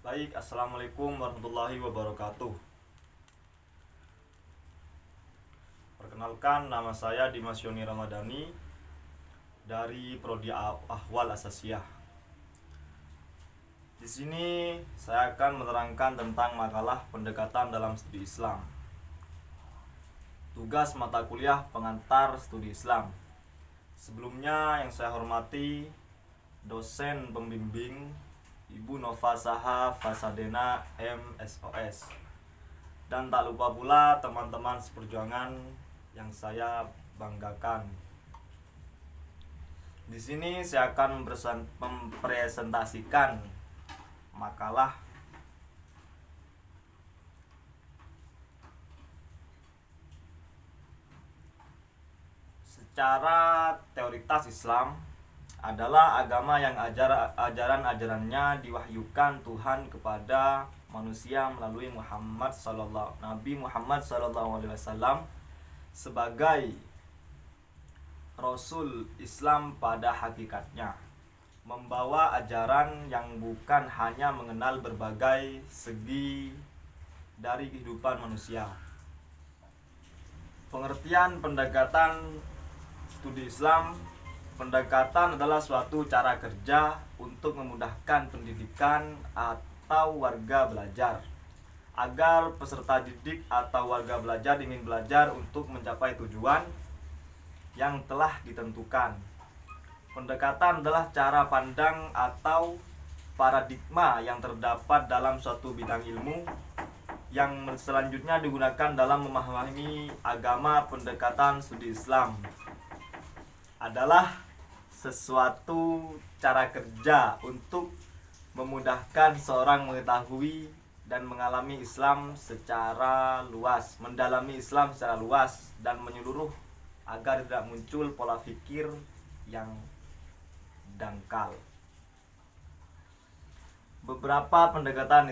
Baik, assalamualaikum warahmatullahi wabarakatuh. Perkenalkan, nama saya Dimas Yoni Ramadhani dari Prodi Ahwal Asasiyah. Di sini saya akan menerangkan tentang makalah pendekatan dalam studi Islam. Tugas mata kuliah pengantar studi Islam. Sebelumnya yang saya hormati dosen pembimbing Ibu Nova Saha Fasadena MSOS. Dan tak lupa pula teman-teman seperjuangan yang saya banggakan. Di sini saya akan mempresentasikan makalah secara teoritas Islam adalah agama yang ajaran-ajarannya diwahyukan Tuhan kepada manusia melalui Nabi Muhammad SAW sebagai Rasul Islam pada hakikatnya, membawa ajaran yang bukan hanya mengenal berbagai segi dari kehidupan manusia. Pengertian pendekatan studi Islam: pendekatan adalah suatu cara kerja untuk memudahkan pendidikan atau warga belajar, agar peserta didik atau warga belajar ingin belajar untuk mencapai tujuan yang telah ditentukan. Pendekatan adalah cara pandang atau paradigma yang terdapat dalam suatu bidang ilmu yang selanjutnya digunakan dalam memahami agama. Pendekatan studi Islam adalah sesuatu cara kerja untuk memudahkan seorang mengetahui dan mengalami Islam secara luas, mendalami Islam secara luas dan menyeluruh, agar tidak muncul pola pikir yang dangkal. Beberapa pendekatan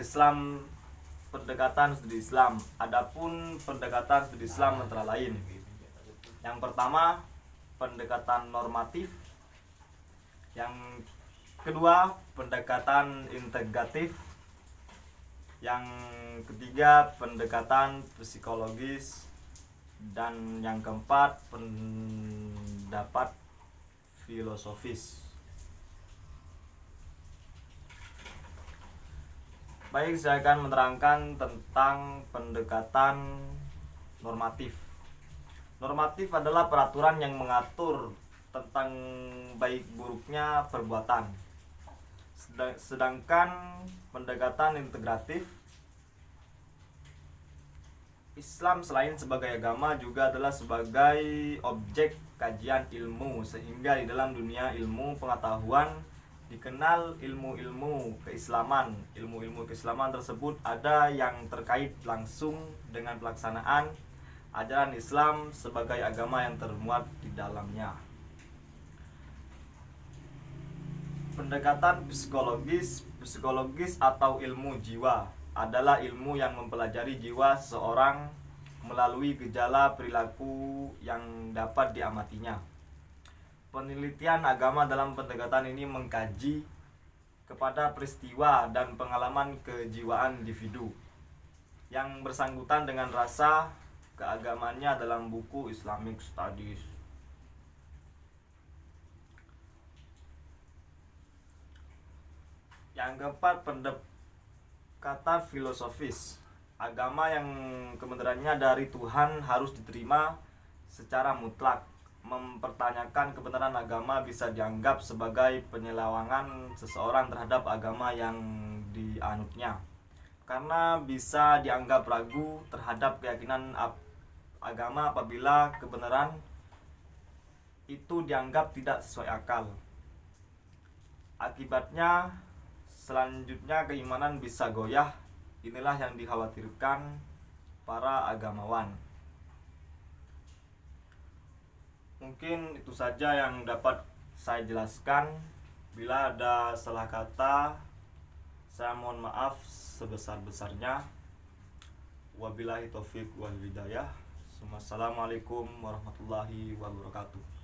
studi Islam. Adapun pendekatan studi Islam antara lain: yang pertama, pendekatan normatif. Yang kedua, pendekatan integratif. Yang ketiga, pendekatan psikologis. Dan yang keempat, pendapat filosofis. Baik, saya akan menerangkan tentang pendekatan normatif. Normatif adalah peraturan yang mengatur tentang baik buruknya perbuatan. Sedangkan pendekatan integratif, Islam selain sebagai agama juga adalah sebagai objek kajian ilmu, sehingga di dalam dunia ilmu pengetahuan dikenal ilmu-ilmu keislaman. Ilmu-ilmu keislaman tersebut ada yang terkait langsung dengan pelaksanaan ajaran Islam sebagai agama yang termuat di dalamnya. Pendekatan psikologis atau ilmu jiwa adalah ilmu yang mempelajari jiwa seseorang melalui gejala perilaku yang dapat diamatinya. Penelitian agama dalam pendekatan ini mengkaji kepada peristiwa dan pengalaman kejiwaan individu yang bersangkutan dengan rasa keagamannya dalam buku Islamic Studies. Yang keempat, pendekatan filosofis. Agama yang kebenarannya dari Tuhan harus diterima secara mutlak. Mempertanyakan kebenaran agama bisa dianggap sebagai penyelewangan seseorang terhadap agama yang dianutnya, karena bisa dianggap ragu terhadap keyakinan agama apabila kebenaran itu dianggap tidak sesuai akal. Akibatnya selanjutnya keimanan bisa goyah. Inilah yang dikhawatirkan para agamawan. Mungkin itu saja yang dapat saya jelaskan. Bila ada salah kata, saya mohon maaf sebesar-besarnya. Wabillahi taufiq wal hidayah. Assalamualaikum warahmatullahi wabarakatuh.